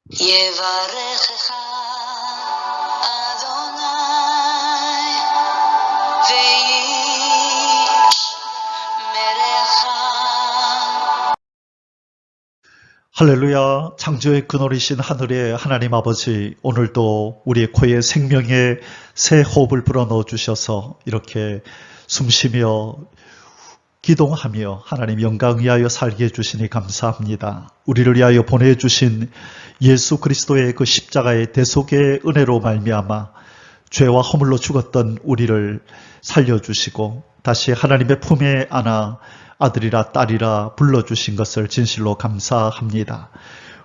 יברכך אדוני וישמרך. 할렐루야. 창조의 그늘이신 하늘의 하나님 아버지, 오늘도 우리의 코에 생명의 새 호흡을 불어넣어 주셔서 이렇게 숨쉬며 기동하며 하나님 영광 위하여 살게 해주시니 감사합니다. 우리를 위하여 보내주신 예수 그리스도의 그 십자가의 대속의 은혜로 말미암아 죄와 허물로 죽었던 우리를 살려주시고 다시 하나님의 품에 안아 아들이라 딸이라 불러주신 것을 진실로 감사합니다.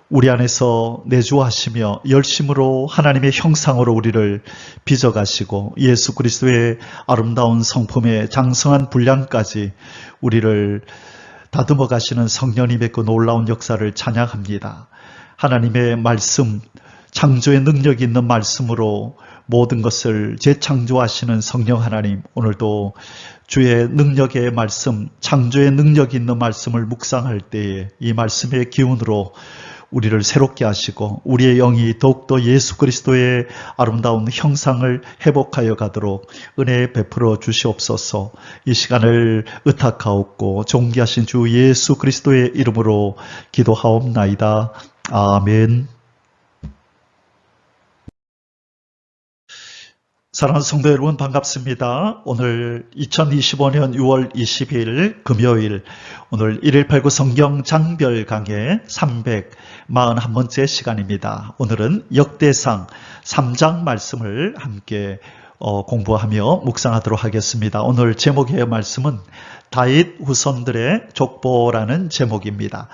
우리 안에서 내주하시며 열심으로 하나님의 형상으로 우리를 빚어가시고 예수 그리스도의 아름다운 성품의 장성한 분량까지 우리를 다듬어 가시는 성령님의 그 놀라운 역사를 찬양합니다. 하나님의 말씀, 창조의 능력이 있는 말씀으로 모든 것을 재창조하시는 성령 하나님, 오늘도 주의 능력의 말씀, 창조의 능력이 있는 말씀을 묵상할 때에 이 말씀의 기운으로 우리를 새롭게 하시고 우리의 영이 더욱더 예수 그리스도의 아름다운 형상을 회복하여 가도록 은혜 베풀어 주시옵소서. 이 시간을 의탁하옵고 존귀하신 주 예수 그리스도의 이름으로 기도하옵나이다. 아멘. 사랑하는 성도 여러분, 반갑습니다. 오늘 2025년 6월 20일 금요일, 오늘 1189 성경 장별 강의 341번째 시간입니다. 오늘은 역대상 3장 말씀을 함께 공부하며 묵상하도록 하겠습니다. 오늘 제목의 말씀은 다윗 후손들의 족보라는 제목입니다.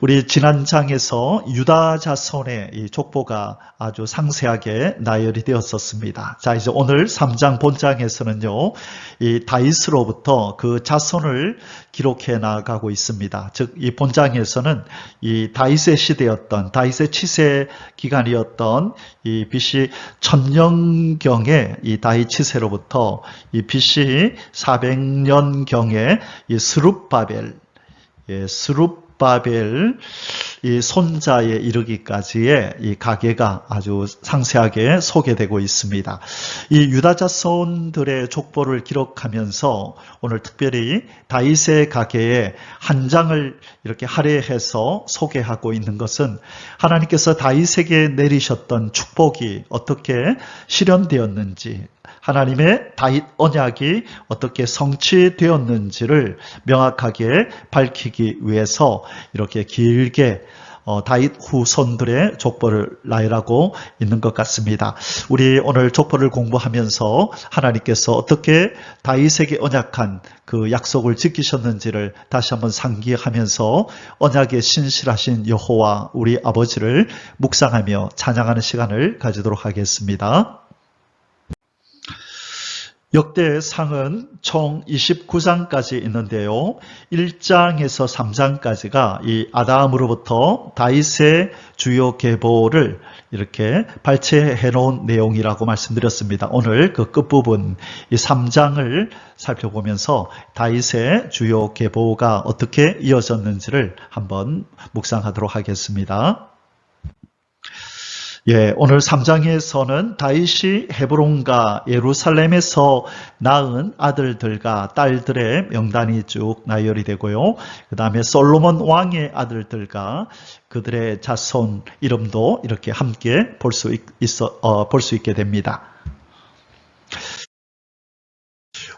우리 지난 장에서 유다 자손의 이 족보가 아주 상세하게 나열이 되었었습니다. 자, 이제 오늘 3장 본장에서는요, 이 다윗으로부터 그 자손을 기록해 나가고 있습니다. 즉, 이 본장에서는 이 다윗의 시대였던, 다윗의 치세 기간이었던 이 BC 1000년경의 이 다윗 치세로부터 이 BC 400년경의 이 스룹바벨, 이 손자에 이르기까지의 이 가계가 아주 상세하게 소개되고 있습니다. 이 유다 자손들의 족보를 기록하면서 오늘 특별히 다윗의 가계의 한 장을 이렇게 할애해서 소개하고 있는 것은 하나님께서 다윗에게 내리셨던 축복이 어떻게 실현되었는지, 하나님의 다윗 언약이 어떻게 성취되었는지를 명확하게 밝히기 위해서 이렇게 길게 다윗 후손들의 족보를 나열하고 있는 것 같습니다. 우리 오늘 족보를 공부하면서 하나님께서 어떻게 다윗에게 언약한 그 약속을 지키셨는지를 다시 한번 상기하면서 언약에 신실하신 여호와 우리 아버지를 묵상하며 찬양하는 시간을 가지도록 하겠습니다. 역대상은 총 29장까지 있는데요. 1장에서 3장까지가 이 아담으로부터 다윗의 주요 계보를 이렇게 발췌해 놓은 내용이라고 말씀드렸습니다. 오늘 그 끝부분 이 3장을 살펴보면서 다윗의 주요 계보가 어떻게 이어졌는지를 한번 묵상하도록 하겠습니다. 오늘 3장에서는 다윗이 헤브론과 예루살렘에서 낳은 아들들과 딸들의 명단이 쭉 나열이 되고요. 그 다음에 솔로몬 왕의 아들들과 그들의 자손 이름도 이렇게 함께 볼 수 있게 됩니다.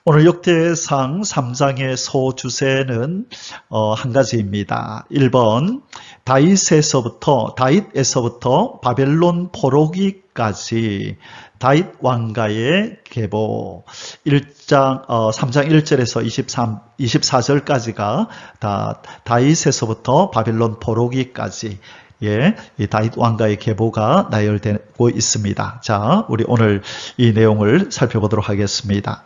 오늘 역대상 3장의 소주제는 한 가지입니다. 1번 다윗에서부터 바벨론 포로기까지 다윗 왕가의 계보. 3장 1절에서 24절까지가 다 다윗에서부터 바벨론 포로기까지 이 다윗 왕가의 계보가 나열되고 있습니다. 자, 우리 오늘 이 내용을 살펴보도록 하겠습니다.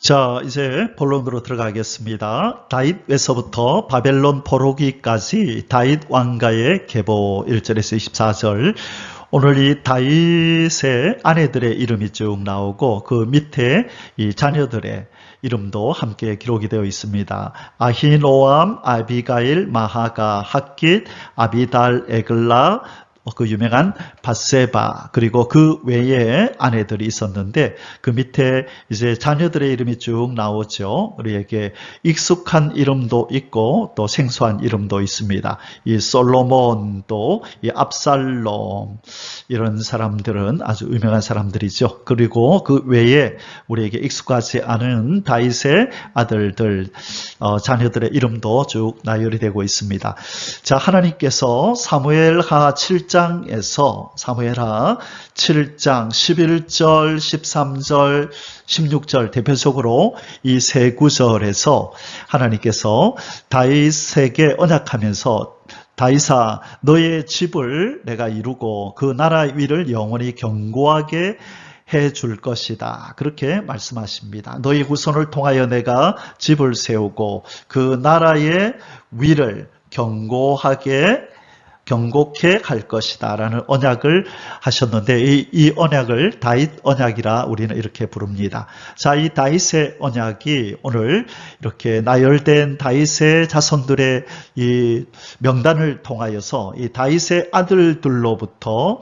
자, 이제 본론으로 들어가겠습니다. 다윗에서부터 바벨론 포로기까지 다윗 왕가의 계보 1절에서 24절. 오늘 이 다윗의 아내들의 이름이 쭉 나오고 그 밑에 이 자녀들의 이름도 함께 기록이 되어 있습니다. 아히노암, 아비가일, 마하가, 핫깃, 아비달, 에글라, 그 유명한 밧세바, 그리고 그 외에 아내들이 있었는데 그 밑에 이제 자녀들의 이름이 쭉 나오죠. 우리에게 익숙한 이름도 있고 또 생소한 이름도 있습니다. 이 솔로몬도, 이 압살롬, 이런 사람들은 아주 유명한 사람들이죠. 그리고 그 외에 우리에게 익숙하지 않은 다윗의 아들들, 자녀들의 이름도 쭉 나열이 되고 있습니다. 자, 하나님께서 사무엘하 7장에서 사무엘하 7장 11절, 13절, 16절 대표적으로 이 세 구절에서 하나님께서 다윗에게 언약하면서 다윗아, 너의 집을 내가 이루고 그 나라 위를 영원히 견고하게 해줄 것이다. 그렇게 말씀하십니다. 너희 후손을 통하여 내가 집을 세우고 그 나라의 위를 견고케 할 것이다 라는 언약을 하셨는데 이 언약을 다윗 언약이라 우리는 이렇게 부릅니다. 자, 이 다윗의 언약이 오늘 이렇게 나열된 다윗의 자손들의 이 명단을 통하여서 이 다윗의 아들로부터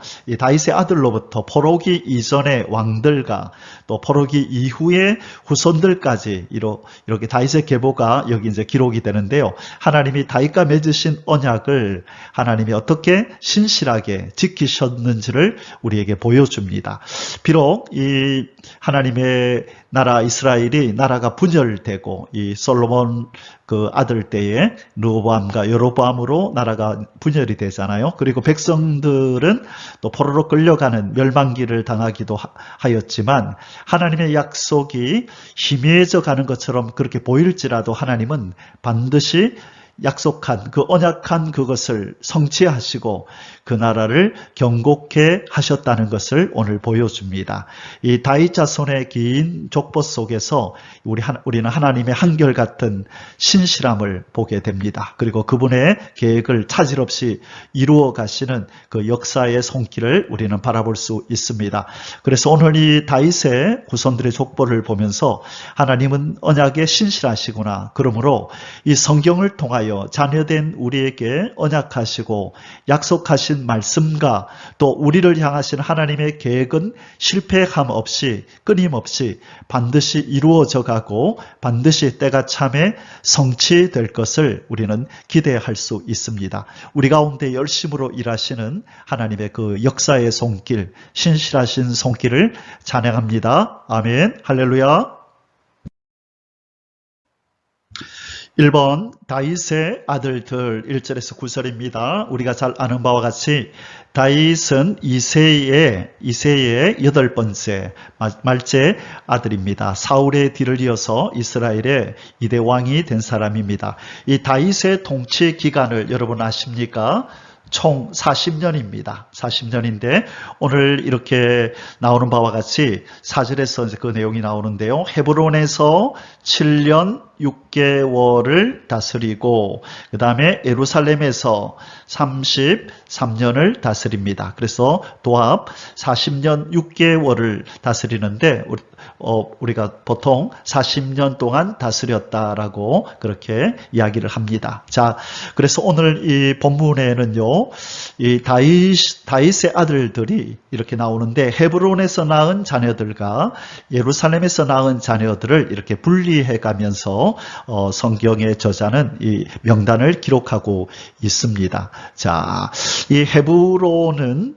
포로기 이전의 왕들과 또 포로기 이후의 후손들까지 이렇게 다윗의 계보가 여기 이제 기록이 되는데요. 하나님이 다윗과 맺으신 언약을 하나님이 어떻게 신실하게 지키셨는지를 우리에게 보여줍니다. 비록 이 하나님의 나라 이스라엘이 나라가 분열되고 이 솔로몬 그 아들 때에 르호보암과 여로보암으로 나라가 분열이 되잖아요. 그리고 백성들은 또 포로로 끌려가는 멸망기를 당하기도 하였지만 하나님의 약속이 희미해져 가는 것처럼 그렇게 보일지라도 하나님은 반드시 약속한 그 언약한 그것을 성취하시고 그 나라를 견고케 하셨다는 것을 오늘 보여줍니다. 이 다윗 자손의 긴 족보 속에서 우리는 하나님의 한결같은 신실함을 보게 됩니다. 그리고 그분의 계획을 차질 없이 이루어 가시는 그 역사의 손길을 우리는 바라볼 수 있습니다. 그래서 오늘 이 다윗의 후손들의 족보를 보면서 하나님은 언약에 신실하시구나. 그러므로 이 성경을 통하여 자녀된 우리에게 언약하시고 약속하신 말씀과 또 우리를 향하신 하나님의 계획은 실패함 없이 끊임없이 반드시 이루어져 가고 반드시 때가 참에 성취될 것을 우리는 기대할 수 있습니다. 우리 가운데 열심으로 일하시는 하나님의 그 역사의 손길, 신실하신 손길을 찬양합니다. 아멘, 할렐루야. 1번 다윗의 아들들 1절에서 9절입니다. 우리가 잘 아는 바와 같이 다윗은 이새의 8번째 말째 아들입니다. 사울의 뒤를 이어서 이스라엘의 2대 왕이 된 사람입니다. 이 다윗의 통치 기간을 여러분 아십니까? 총 40년입니다. 40년인데 오늘 이렇게 나오는 바와 같이 4절에서 이제 그 내용이 나오는데요. 헤브론에서 7년 6개월을 다스리고 그 다음에 예루살렘에서 33년을 다스립니다. 그래서 도합 40년 6개월을 다스리는데 우리가 보통 40년 동안 다스렸다라고 그렇게 이야기를 합니다. 자, 그래서 오늘 이 본문에는요, 이 다윗의 아들들이 이렇게 나오는데 헤브론에서 낳은 자녀들과 예루살렘에서 낳은 자녀들을 이렇게 분리해 가면서 성경의 저자는 이 명단을 기록하고 있습니다. 자, 이 헤브론은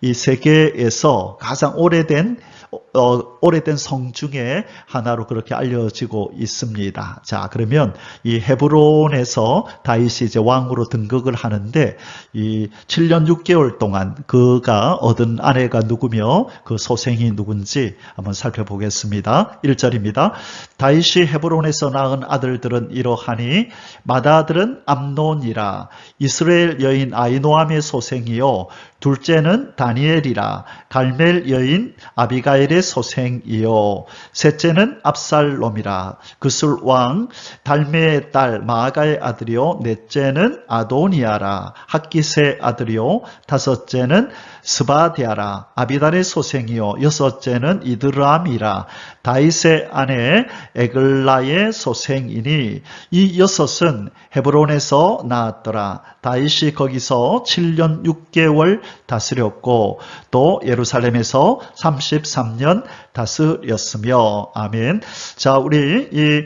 이 세계에서 가장 오래된 성 중에 하나로 그렇게 알려지고 있습니다. 자, 그러면 이 헤브론에서 다윗이 이제 왕으로 등극을 하는데 이 7년 6개월 동안 그가 얻은 아내가 누구며 그 소생이 누군지 한번 살펴보겠습니다. 1절입니다. 다윗이 헤브론에서 낳은 아들들은 이러하니 맏아들은 암논이라 이스라엘 여인 아히노암의 소생이요 둘째는 다니엘이라 갈멜 여인 아비가일 아비다일의 소생이요 셋째는 압살롬이라 그술 왕 달메의 딸 마아가의 아들이요 넷째는 아도니아라 학기스의 아들이요 다섯째는 스바디아라 아비달의 소생이요 여섯째는 이드람이라 다윗의 아내 에글라의 소생이니 이 여섯은 헤브론에서 나왔더라. 다윗이 거기서 7년 6개월 다스렸고 또 예루살렘에서 33년 다스렸으며 아멘. 자, 우리 이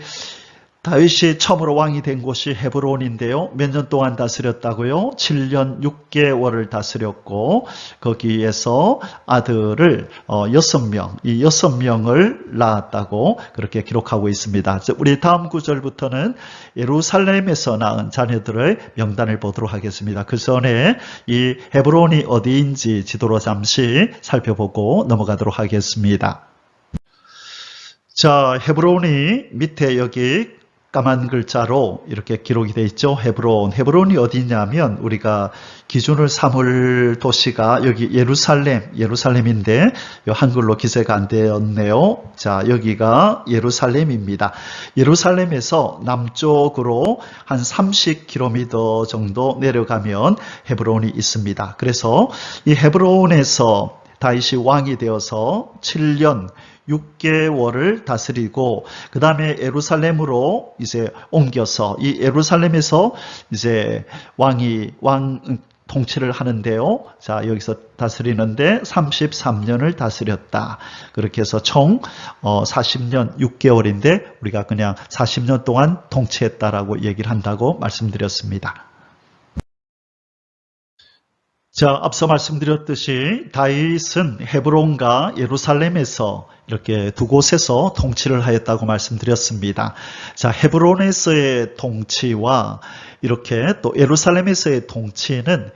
다윗이 처음으로 왕이 된 곳이 헤브론인데요. 몇 년 동안 다스렸다고요? 7년 6개월을 다스렸고 거기에서 아들을 6명, 이 6명을 낳았다고 그렇게 기록하고 있습니다. 우리 다음 구절부터는 예루살렘에서 낳은 자녀들의 명단을 보도록 하겠습니다. 그 전에 이 헤브론이 어디인지 지도로 잠시 살펴보고 넘어가도록 하겠습니다. 자, 헤브론이 밑에 여기 까만 글자로 이렇게 기록이 되어 있죠. 헤브론. 헤브론이 어디냐면 우리가 기준을 삼을 도시가 여기 예루살렘인데 한글로 기재가 안 되었네요. 자, 여기가 예루살렘입니다. 예루살렘에서 남쪽으로 한 30km 정도 내려가면 헤브론이 있습니다. 그래서 이 헤브론에서 다윗이 왕이 되어서 7년 6개월을 다스리고 그 다음에 예루살렘으로 이제 옮겨서 이 예루살렘에서 이제 왕 통치를 하는데요. 자, 여기서 다스리는데 33년을 다스렸다. 그렇게 해서 총 40년 6개월인데 우리가 그냥 40년 동안 통치했다라고 얘기를 한다고 말씀드렸습니다. 자, 앞서 말씀드렸듯이 다윗은 헤브론과 예루살렘에서 이렇게 두 곳에서 통치를 하였다고 말씀드렸습니다. 자, 헤브론에서의 통치와 이렇게 또 예루살렘에서의 통치는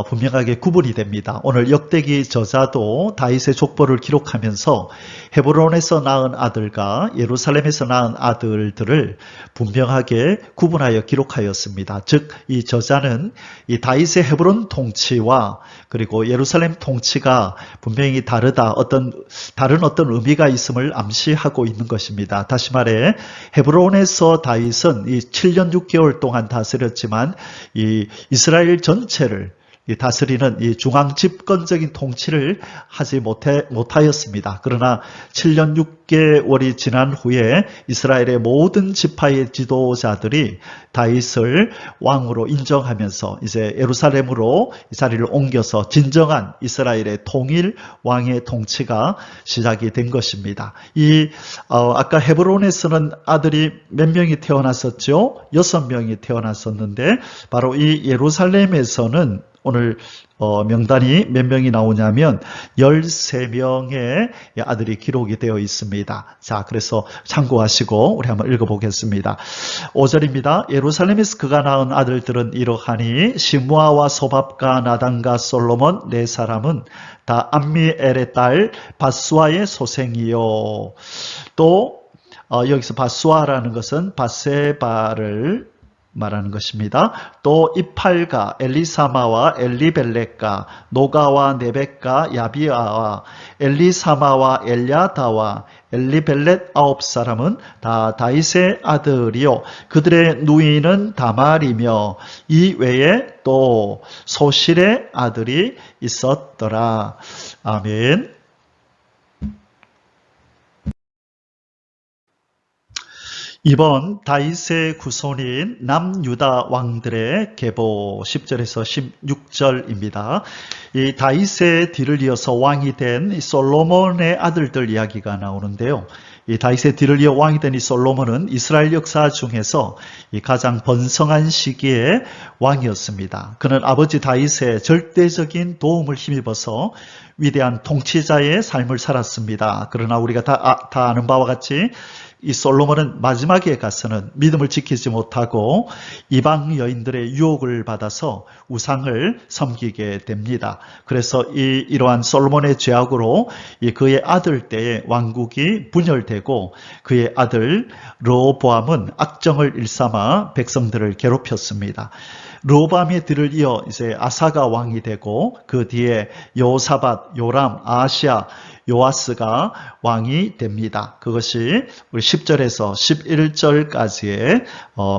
분명하게 구분이 됩니다. 오늘 역대기 저자도 다윗의 족보를 기록하면서 헤브론에서 낳은 아들과 예루살렘에서 낳은 아들들을 분명하게 구분하여 기록하였습니다. 즉, 이 저자는 이 다윗의 헤브론 통치와 그리고 예루살렘 통치가 분명히 다른 어떤 의미가 있음을 암시하고 있는 것입니다. 다시 말해 헤브론에서 다윗은 이 7년 6개월 동안 다스렸지만 이 이스라엘 전체를 다스리는 이 중앙 집권적인 통치를 하지 못하였습니다. 그러나 7년 6개월이 지난 후에 이스라엘의 모든 지파의 지도자들이 다윗을 왕으로 인정하면서 이제 예루살렘으로 이 자리를 옮겨서 진정한 이스라엘의 통일 왕의 통치가 시작이 된 것입니다. 아까 헤브론에서는 아들이 몇 명이 태어났었죠? 6명이 태어났었는데 바로 이 예루살렘에서는 오늘 명단이 몇 명이 나오냐면 13명의 아들이 기록이 되어 있습니다. 자, 그래서 참고하시고 우리 한번 읽어보겠습니다. 5절입니다. 예루살렘에서 그가 낳은 아들들은 이러하니 시므아와 소밥과 나단과 솔로몬 네 사람은 다 암미엘의 딸 밧수아의 소생이요. 또 여기서 밧수아라는 것은 밧세바를 말하는 것입니다. 또 이팔가, 엘리사마와 엘리벨렉가, 노가와 네벡가, 야비아와 엘리사마와 엘야다와 엘리벨렛 9사람은 다 다윗의 아들이요. 그들의 누이는 다말이며 이 외에 또 소실의 아들이 있었더라. 아멘. 이번 다윗의 후손인 남유다 왕들의 계보 10절에서 16절입니다. 이 다윗의 뒤를 이어서 왕이 된 이 솔로몬의 아들들 이야기가 나오는데요. 이 다윗의 뒤를 이어 왕이 된 이 솔로몬은 이스라엘 역사 중에서 이 가장 번성한 시기의 왕이었습니다. 그는 아버지 다윗의 절대적인 도움을 힘입어서 위대한 통치자의 삶을 살았습니다. 그러나 우리가 다 아는 바와 같이 이 솔로몬은 마지막에 가서는 믿음을 지키지 못하고 이방 여인들의 유혹을 받아서 우상을 섬기게 됩니다. 그래서 이러한 솔로몬의 죄악으로 그의 아들 때에 왕국이 분열되고 그의 아들 르호보암은 악정을 일삼아 백성들을 괴롭혔습니다. 르호보암의 뒤를 이어 이제 아사가 왕이 되고 그 뒤에 여호사밧, 요람, 아하시야, 요아스가 왕이 됩니다. 그것이 우리 10절에서 11절까지의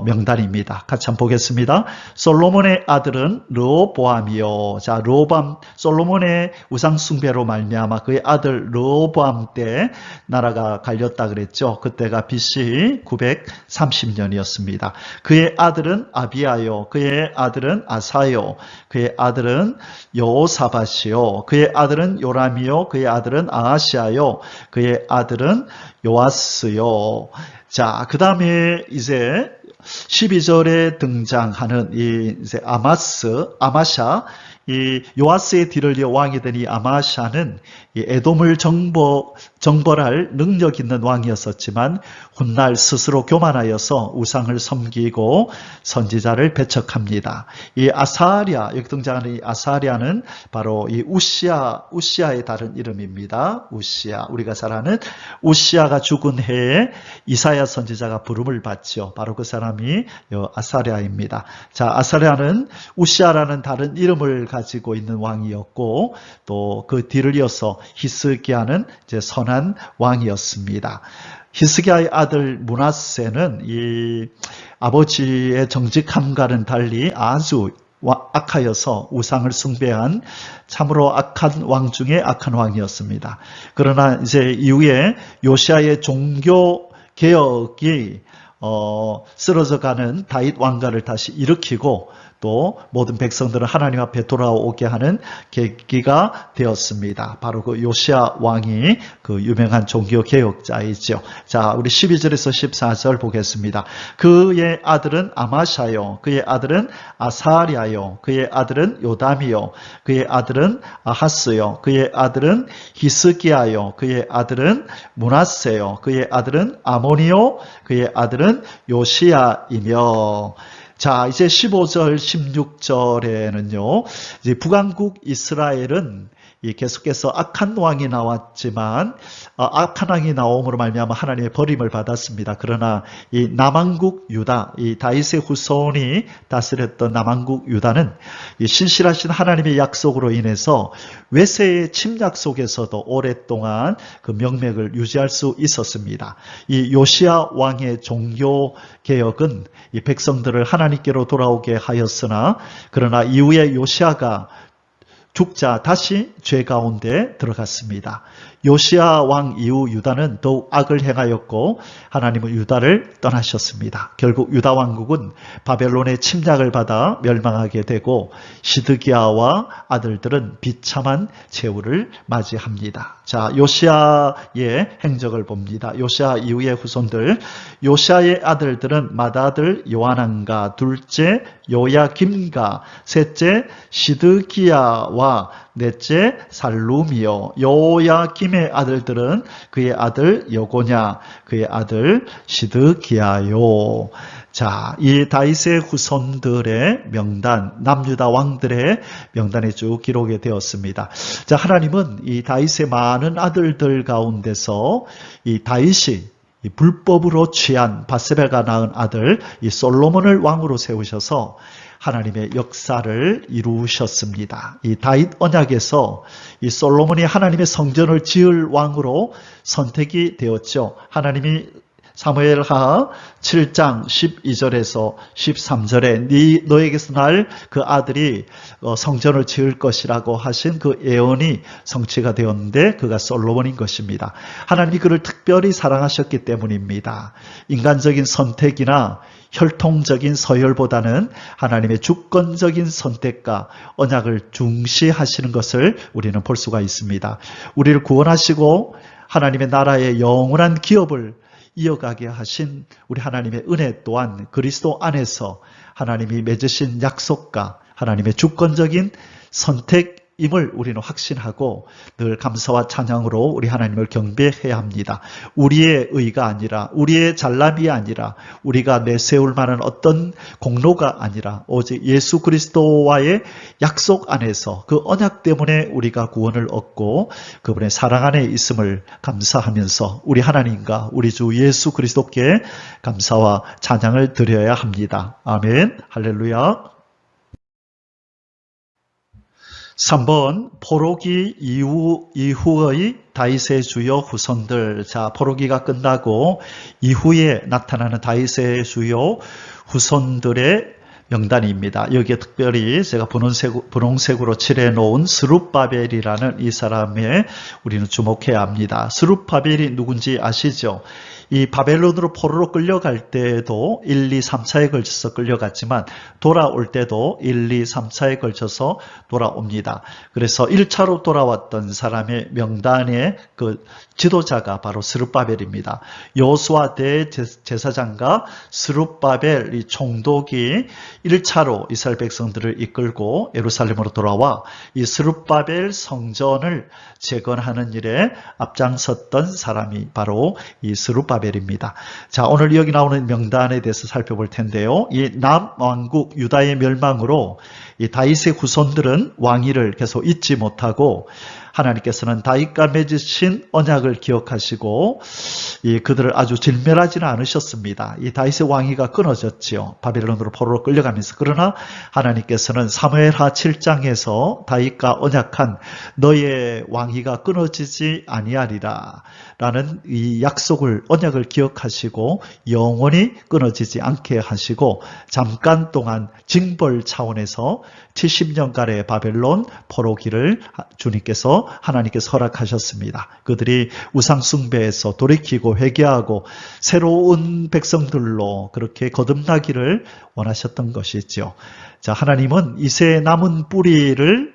명단입니다. 같이 한번 보겠습니다. 솔로몬의 아들은 르호보암이요. 자, 르호보암, 솔로몬의 우상 숭배로 말미암아 그의 아들 르호보암 때 나라가 갈렸다 그랬죠. 그때가 BC 930년이었습니다. 그의 아들은 아비야요. 그의 아들은 아사요. 그의 아들은 여호사밧이요. 그의 아들은 요람이요. 그의 아들은 아하시아요. 그의 아들은 요아스요. 자, 그 다음에 이제 12절에 등장하는 이제 아마샤, 이 요아스의 뒤를 이어 왕이 된 이 아마샤는 이 에돔을 정벌할 능력 있는 왕이었었지만 훗날 스스로 교만하여서 우상을 섬기고 선지자를 배척합니다. 이 아사랴, 여기 등장하는 이 아사랴는 바로 이 우시아의 다른 이름입니다. 우시아, 우리가 잘 아는 우시아가 죽은 해에 이사야 선지자가 부름을 받죠. 바로 그 사람이 아사랴입니다. 자, 아사랴는 우시아라는 다른 이름을 가지고 있는 왕이었고 또 그 뒤를 이어서 히스기야는 이제 선한 왕이었습니다. 히스기야의 아들 므낫세는 이 아버지의 정직함과는 달리 아주 악하여서 우상을 숭배한 참으로 악한 왕 중에 악한 왕이었습니다. 그러나 이제 이후에 요시아의 종교 개혁이 쓰러져가는 다윗 왕가를 다시 일으키고 또 모든 백성들은 하나님 앞에 돌아오게 하는 계기가 되었습니다. 바로 그 요시아 왕이 그 유명한 종교 개혁자이죠. 자, 우리 12절에서 14절 보겠습니다. 그의 아들은 아마샤요. 그의 아들은 아사랴요. 그의 아들은 요담이요. 그의 아들은 아하스요. 그의 아들은 히스기야요. 그의 아들은 므낫세요. 그의 아들은 아모니요. 그의 아들은 요시야이며. 자, 이제 15절, 16절에는요, 이제 북왕국 이스라엘은 계속해서 악한 왕이 나왔지만, 악한 왕이 나옴으로 말미암아 하나님의 버림을 받았습니다. 그러나 이 남왕국 유다, 이 다윗의 후손이 다스렸던 남왕국 유다는 이 신실하신 하나님의 약속으로 인해서 외세의 침략 속에서도 오랫동안 그 명맥을 유지할 수 있었습니다. 이 요시야 왕의 종교 개혁은 이 백성들을 하나님께로 돌아오게 하였으나 그러나 이후에 요시야가 죽자 다시 죄 가운데 들어갔습니다. 요시야 왕 이후 유다는 더욱 악을 행하였고 하나님은 유다를 떠나셨습니다. 결국 유다 왕국은 바벨론의 침략을 받아 멸망하게 되고 시드기야와 아들들은 비참한 최후를 맞이합니다. 자, 요시야의 행적을 봅니다. 요시야 이후의 후손들, 요시야의 아들들은 맏아들 요하난과 둘째 요야김과 셋째 시드기야와 넷째 살룸이요. 요야김의 아들들은 그의 아들 여고냐, 그의 아들 시드기야요. 자, 이 다윗의 후손들의 명단, 남유다 왕들의 명단이 쭉 기록이 되었습니다. 자, 하나님은 이 다윗의 많은 아들들 가운데서 이 다윗이 이 불법으로 취한 밧세바가 낳은 아들 이 솔로몬을 왕으로 세우셔서 하나님의 역사를 이루셨습니다. 이 다윗 언약에서 이 솔로몬이 하나님의 성전을 지을 왕으로 선택이 되었죠. 하나님이 사무엘하 7장 12절에서 13절에 너에게서 날 그 아들이 성전을 지을 것이라고 하신 그 예언이 성취가 되었는데 그가 솔로몬인 것입니다. 하나님이 그를 특별히 사랑하셨기 때문입니다. 인간적인 선택이나 혈통적인 서열보다는 하나님의 주권적인 선택과 언약을 중시하시는 것을 우리는 볼 수가 있습니다. 우리를 구원하시고 하나님의 나라의 영원한 기업을 이어가게 하신 우리 하나님의 은혜 또한 그리스도 안에서 하나님이 맺으신 약속과 하나님의 주권적인 선택임을 우리는 확신하고 늘 감사와 찬양으로 우리 하나님을 경배해야 합니다. 우리의 의가 아니라 우리의 잘남이 아니라 우리가 내세울 만한 어떤 공로가 아니라 오직 예수 그리스도와의 약속 안에서 그 언약 때문에 우리가 구원을 얻고 그분의 사랑 안에 있음을 감사하면서 우리 하나님과 우리 주 예수 그리스도께 감사와 찬양을 드려야 합니다. 아멘. 할렐루야. 3번 포로기 이후의 다윗의 주요 후손들. 자, 포로기가 끝나고 이후에 나타나는 다윗의 주요 후손들의 명단입니다. 여기에 특별히 제가 분홍색으로 칠해 놓은 스룹바벨이라는 이 사람에 우리는 주목해야 합니다. 스룹바벨이 누군지 아시죠? 이 바벨론으로 포로로 끌려갈 때에도 1, 2, 3차에 걸쳐서 끌려갔지만 돌아올 때도 1, 2, 3차에 걸쳐서 돌아옵니다. 그래서 1차로 돌아왔던 사람의 명단의 그 지도자가 바로 스룹바벨입니다. 여호수아 대제사장과 스룹바벨 이 총독이 1차로 이스라엘 백성들을 이끌고 예루살렘으로 돌아와 이 스룹바벨 성전을 재건하는 일에 앞장섰던 사람이 바로 이 스룹바벨입니다. 자, 오늘 여기 나오는 명단에 대해서 살펴볼 텐데요. 이 남왕국 유다의 멸망으로 이 다윗의 후손들은 왕위를 계속 잊지 못하고 하나님께서는 다윗과 맺으신 언약을 기억하시고 그들을 아주 질멸하지는 않으셨습니다. 이 다윗의 왕위가 끊어졌지요. 바벨론으로 포로로 끌려가면서. 그러나 하나님께서는 사무엘하 7장에서 다윗과 언약한 너의 왕위가 끊어지지 아니하리라 라는 이 약속을 언약을 기억하시고 영원히 끊어지지 않게 하시고 잠깐 동안 징벌 차원에서 70년간의 바벨론 포로기를 주님께서 하나님께서 허락하셨습니다. 그들이 우상숭배에서 돌이키고 회개하고 새로운 백성들로 그렇게 거듭나기를 원하셨던 것이죠. 자, 하나님은 이새 남은 뿌리를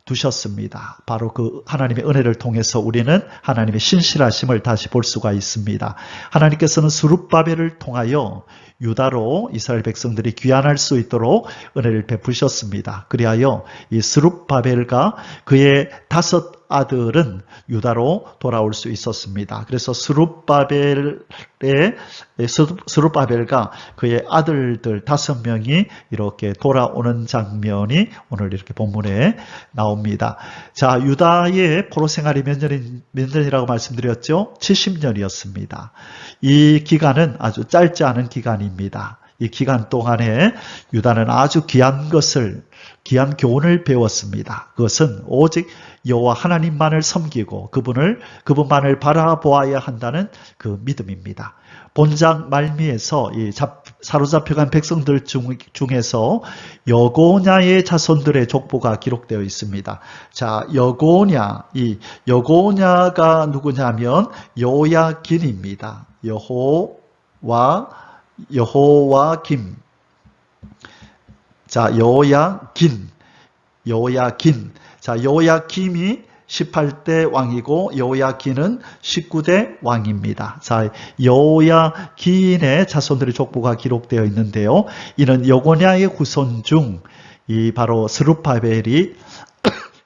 남겨두셨습니다. 바로 그 하나님의 은혜를 통해서 우리는 하나님의 신실하심을 다시 볼 수가 있습니다. 하나님께서는 스룹바벨을 통하여 유다로 이스라엘 백성들이 귀환할 수 있도록 은혜를 베푸셨습니다. 그리하여 이 스룹바벨과 그의 5 아들은 유다로 돌아올 수 있었습니다. 그래서 스룹바벨과 그의 아들들 5명이 이렇게 돌아오는 장면이 오늘 이렇게 본문에 나옵니다. 자, 유다의 포로 생활이 몇 년이라고 말씀드렸죠? 70년이었습니다. 이 기간은 아주 짧지 않은 기간입니다. 이 기간 동안에 유다는 아주 귀한 교훈을 배웠습니다. 그것은 오직 여호와 하나님만을 섬기고 그분만을 바라보아야 한다는 그 믿음입니다. 본장 말미에서 이 사로잡혀간 백성들 중에서 여고냐의 자손들의 족보가 기록되어 있습니다. 자, 이 여고냐가 누구냐면 요야긴입니다. 여호와김. 자, 요야긴. 자, 요야김이 18대 왕이고 요야긴은 19대 왕입니다. 자, 요야긴의 자손들의 족보가 기록되어 있는데요. 이는 여고냐의 후손 중 바로 스룹바벨이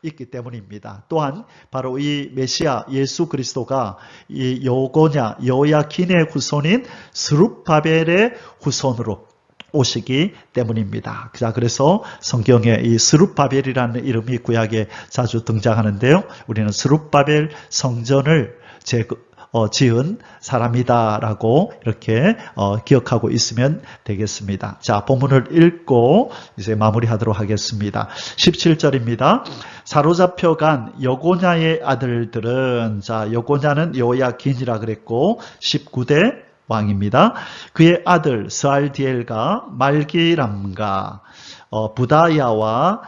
있기 때문입니다. 또한 바로 이 메시아 예수 그리스도가 이 요야긴의 후손인 스룹바벨의 후손으로 오시기 때문입니다. 자, 그래서 성경에 이 스룹바벨이라는 이름이 구약에 자주 등장하는데요. 우리는 스룹바벨 성전을 지은 사람이다라고 이렇게 기억하고 있으면 되겠습니다. 자, 본문을 읽고 이제 마무리하도록 하겠습니다. 17절입니다. 사로잡혀간 여고냐의 아들들은, 자, 여고냐는 요야긴이라 그랬고 19대 왕입니다. 그의 아들 스알디엘과 말기람과 부다야와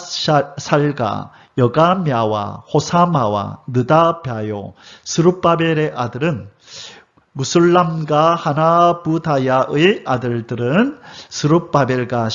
세낫살과 여가мя와 호사마와 느다벼요. 스룹바벨의 아들은 무술람과 하나부다야의 아들들은 스룹바벨과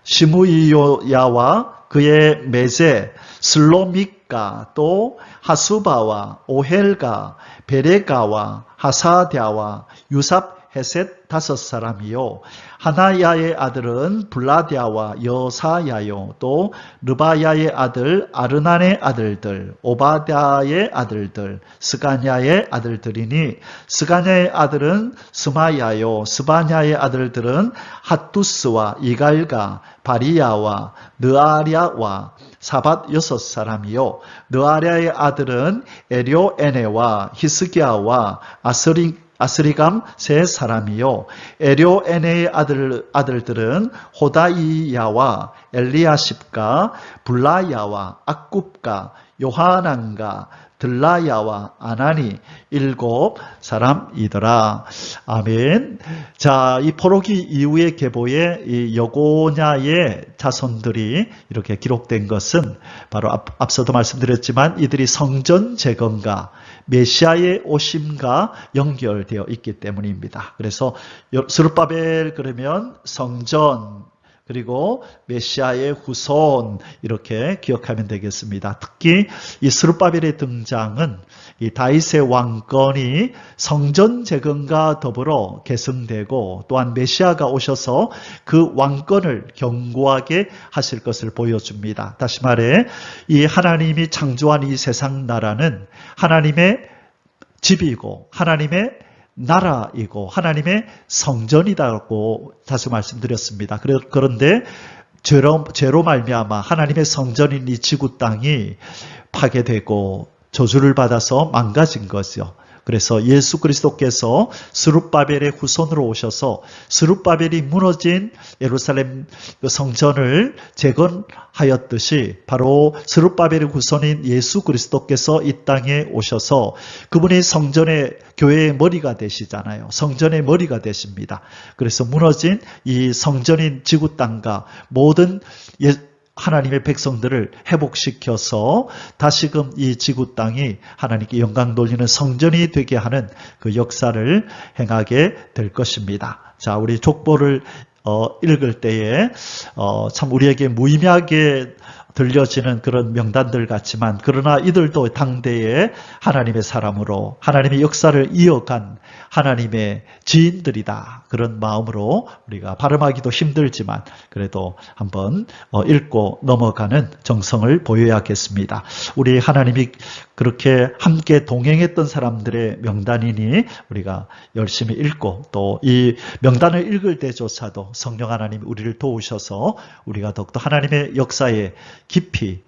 시므이요야와 그의 메세 슬로믹과 또 하수바와 오헬가 베레가와 하사랴와 유삽 헤셋 5사람이요. 하나야의 아들은 블라디아와 여사야요. 또 르바야의 아들 아르난의 아들들, 오바댜의 아들들, 스가냐의 아들들이니 스가냐의 아들은 스마야요. 스바냐의 아들들은 핫두스와 이갈가, 바리야와 느아랴와 사밧 6사람이요. 느아랴의 아들은 에료에네와 히스기야와 아스리감 세 사람이요. 에료에네의 아들들은 호다이야와 엘리야십과 블라야와 악굽과 요하난과 들라야와 아나니 7 사람이더라. 아멘. 자, 이 포로기 이후의 계보에 이 여고냐의 자손들이 이렇게 기록된 것은 바로 앞서도 말씀드렸지만 이들이 성전 재건과 메시아의 오심과 연결되어 있기 때문입니다. 그래서 스룹바벨 그러면 성전 그리고 메시아의 후손 이렇게 기억하면 되겠습니다. 특히 이 스룹바벨의 등장은 이 다윗의 왕권이 성전 재건과 더불어 계승되고 또한 메시아가 오셔서 그 왕권을 견고하게 하실 것을 보여줍니다. 다시 말해 이 하나님이 창조한 이 세상 나라는 하나님의 집이고 하나님의 나라이고 하나님의 성전이라고 다시 말씀드렸습니다. 그런데 죄로 말미암아 하나님의 성전인 이 지구 땅이 파괴되고 저주를 받아서 망가진 거죠. 그래서 예수 그리스도께서 스룹바벨의 후손으로 오셔서 스룹바벨이 무너진 예루살렘 성전을 재건하였듯이 바로 스룹바벨의 후손인 예수 그리스도께서 이 땅에 오셔서 그분이 성전의 교회의 머리가 되시잖아요. 성전의 머리가 되십니다. 그래서 무너진 이 성전인 지구 땅과 모든 하나님의 백성들을 회복시켜서 다시금 이 지구 땅이 하나님께 영광 돌리는 성전이 되게 하는 그 역사를 행하게 될 것입니다. 자, 우리 족보를 읽을 때에 참 우리에게 무의미하게 들려지는 그런 명단들 같지만 그러나 이들도 당대의 하나님의 사람으로 하나님의 역사를 이어간 하나님의 지인들이다. 그런 마음으로 우리가 발음하기도 힘들지만 그래도 한번 읽고 넘어가는 정성을 보여야겠습니다. 우리 하나님이 그렇게 함께 동행했던 사람들의 명단이니 우리가 열심히 읽고 또 이 명단을 읽을 때조차도 성령 하나님이 우리를 도우셔서 우리가 더욱더 하나님의 역사에 깊이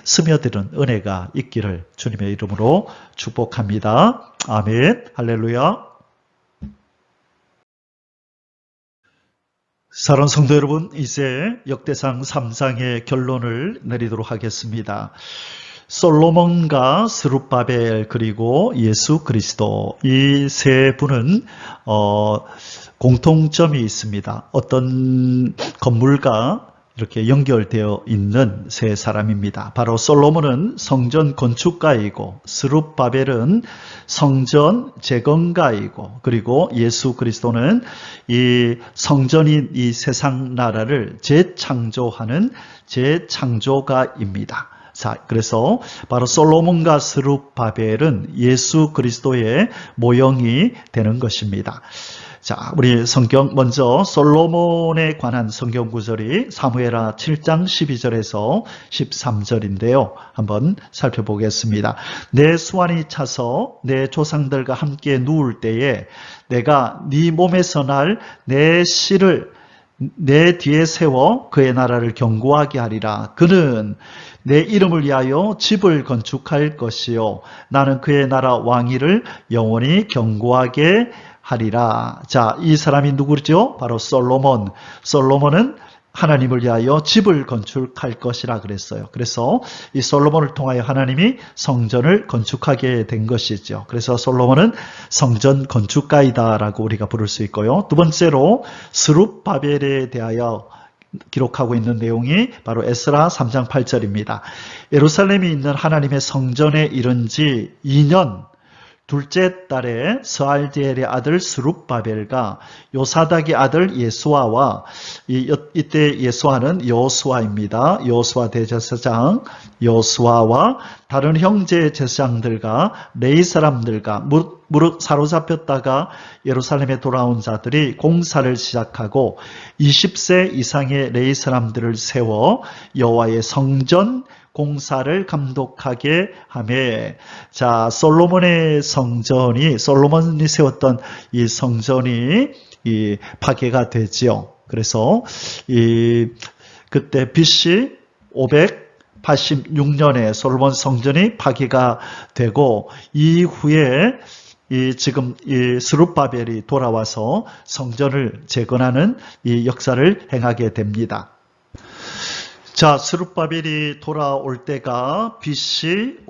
스며드는 은혜가 있기를 주님의 이름으로 축복합니다. 아멘. 할렐루야. 사랑하는 성도 여러분, 이제 역대상 3장의 결론을 내리도록 하겠습니다. 솔로몬과 스룹바벨 그리고 예수 그리스도 이 세 분은 공통점이 있습니다. 어떤 건물과 이렇게 연결되어 있는 세 사람입니다. 바로 솔로몬은 성전 건축가이고 스룹바벨은 성전 재건가이고 그리고 예수 그리스도는 이 성전인 이 세상 나라를 재창조하는 재창조가입니다. 자, 그래서 바로 솔로몬과 스룹바벨은 예수 그리스도의 모형이 되는 것입니다. 자, 우리 성경 먼저 솔로몬에 관한 성경 구절이 사무엘하 7장 12절에서 13절인데요. 한번 살펴보겠습니다. 내 수완이 차서 내 조상들과 함께 누울 때에 내가 네 몸에서 날 내 씨를 내 뒤에 세워 그의 나라를 견고하게 하리라. 그는 내 이름을 위하여 집을 건축할 것이요 나는 그의 나라 왕위를 영원히 견고하게 하리라. 자, 이 사람이 누구죠? 바로 솔로몬. 솔로몬은 하나님을 위하여 집을 건축할 것이라 그랬어요. 그래서 이 솔로몬을 통하여 하나님이 성전을 건축하게 된 것이죠. 그래서 솔로몬은 성전 건축가이다라고 우리가 부를 수 있고요. 두 번째로 스룹바벨에 대하여 기록하고 있는 내용이 바로 에스라 3장 8절입니다. 예루살렘에 있는 하나님의 성전에 이른 지 2년 둘째 달에 스알디엘의 아들 스룹바벨과 요사닥의 아들 예수아와 이때 예수아는 여호수아입니다. 여호수아 대제사장 여호수아와 다른 형제 제사장들과 레위 사람들과 무릇 사로잡혔다가 예루살렘에 돌아온 자들이 공사를 시작하고 20세 이상의 레위 사람들을 세워 여호와의 성전 공사를 감독하게 하며 자 솔로몬이 세웠던 이 성전이 이 파괴가 되지요. 그래서 그때 BC 586년에 솔로몬 성전이 파괴가 되고 이후에 지금 이 스룹바벨이 돌아와서 성전을 재건하는 이 역사를 행하게 됩니다. 자, 스룹바벨이 돌아올 때가 BC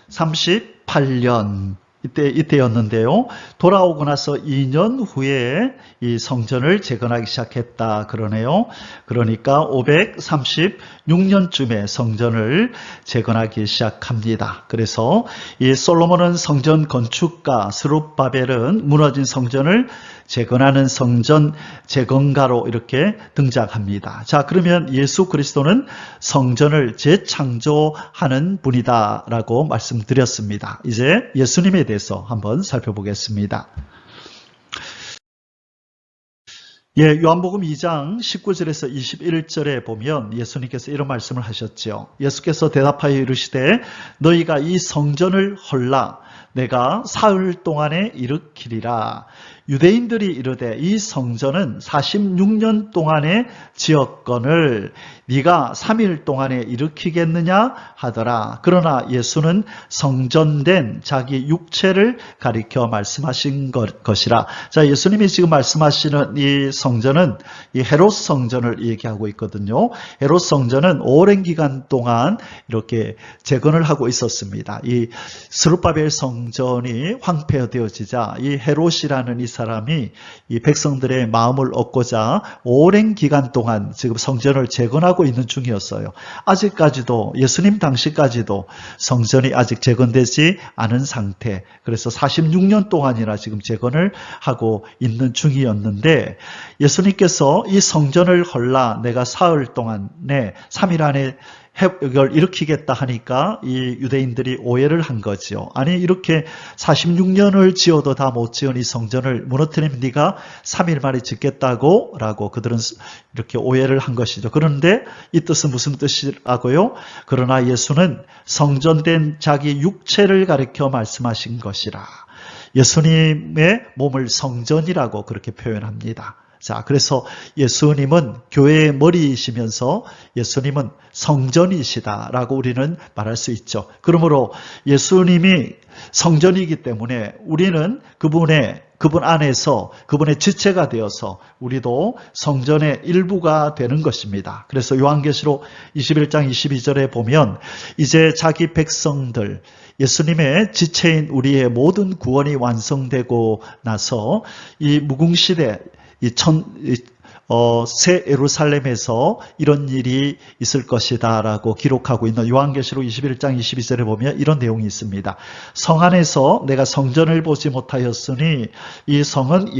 538년 이때였는데요. 돌아오고 나서 2년 후에 이 성전을 재건하기 시작했다 그러네요. 그러니까 536년쯤에 성전을 재건하기 시작합니다. 그래서 이 솔로몬은 성전 건축가, 스룹바벨은 무너진 성전을 재건하는 성전 재건가로 이렇게 등장합니다. 자, 그러면 예수 그리스도는 성전을 재창조하는 분이다라고 말씀드렸습니다. 이제 예수님에 대해서 한번 살펴보겠습니다. 예, 요한복음 2장 19절에서 21절에 보면 예수님께서 이런 말씀을 하셨죠. 예수께서 대답하여 이르시되 너희가 이 성전을 헐라 내가 사흘 동안에 일으키리라. 유대인들이 이르되 이 성전은 46년 동안에 지었거늘 네가 3일 동안에 일으키겠느냐 하더라. 그러나 예수는 성전된 자기 육체를 가리켜 말씀하신 것이라. 자, 예수님이 지금 말씀하시는 이 성전은 이 헤롯 성전을 얘기하고 있거든요. 헤롯 성전은 오랜 기간 동안 이렇게 재건을 하고 있었습니다. 이 스룹바벨 성전이 황폐되어지자 이 헤롯이라는 이 사람이 이 백성들의 마음을 얻고자 오랜 기간 동안 지금 성전을 재건하고 있는 중이었어요. 아직까지도 예수님 당시까지도 성전이 아직 재건되지 않은 상태. 그래서 46년 동안이나 지금 재건을 하고 있는 중이었는데 예수님께서 이 성전을 헐라 내가 사흘 동안에 3일 안에 이걸 일으키겠다 하니까 이 유대인들이 오해를 한 거죠. 아니 이렇게 46년을 지어도 다 못 지은 이 성전을 무너뜨리면 네가 3일 만에 짓겠다고? 라고 그들은 이렇게 오해를 한 것이죠. 그런데 이 뜻은 무슨 뜻이라고요? 그러나 예수는 성전된 자기 육체를 가리켜 말씀하신 것이라. 예수님의 몸을 성전이라고 그렇게 표현합니다. 자, 그래서 예수님은 교회의 머리이시면서 예수님은 성전이시다라고 우리는 말할 수 있죠. 그러므로 예수님이 성전이기 때문에 우리는 그분 안에서 그분의 지체가 되어서 우리도 성전의 일부가 되는 것입니다. 그래서 요한계시록 21장 22절에 보면 이제 자기 백성들 예수님의 지체인 우리의 모든 구원이 완성되고 나서 이 무궁시대 새 예루살렘에서 이런 일이 있을 것이다 라고 기록하고 있는 요한계시록 21장 22절에 보면 이런 내용이 있습니다. 성 안에서 내가 성전을 보지 못하였으니 이 성은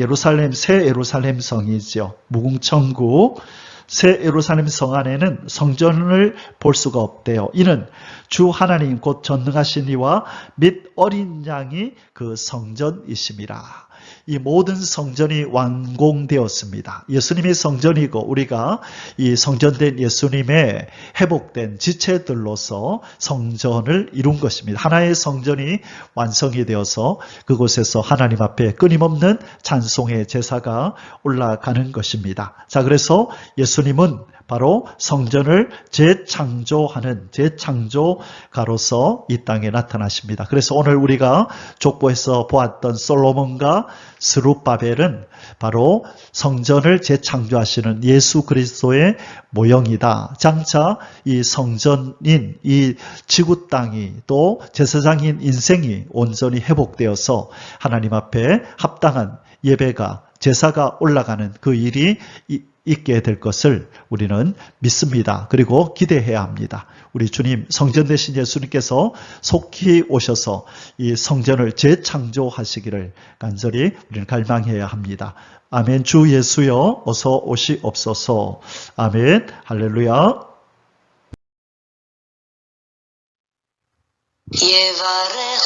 새 예루살렘 성이죠. 무궁천국 새 예루살렘 성 안에는 성전을 볼 수가 없대요. 이는 주 하나님 곧 전능하신 이와 및 어린 양이 그 성전이심이라. 이 모든 성전이 완공되었습니다. 예수님이 성전이고 우리가 이 성전된 예수님의 회복된 지체들로서 성전을 이룬 것입니다. 하나의 성전이 완성이 되어서 그곳에서 하나님 앞에 끊임없는 찬송의 제사가 올라가는 것입니다. 자, 그래서 예수님은 바로 성전을 재창조하는 재창조가로서 이 땅에 나타나십니다. 그래서 오늘 우리가 족보에서 보았던 솔로몬과 스룹바벨은 바로 성전을 재창조하시는 예수 그리스도의 모형이다. 장차 이 성전인 이 지구 땅이 또 제사장인 인생이 온전히 회복되어서 하나님 앞에 합당한 예배가 제사가 올라가는 그 일이 있게 될 것을 우리는 믿습니다. 그리고 기대해야 합니다. 우리 주님 성전 되신 예수님께서 속히 오셔서 이 성전을 재창조하시기를 간절히 우리는 갈망해야 합니다. 아멘. 주 예수여 어서 오시옵소서. 아멘. 할렐루야. 예바레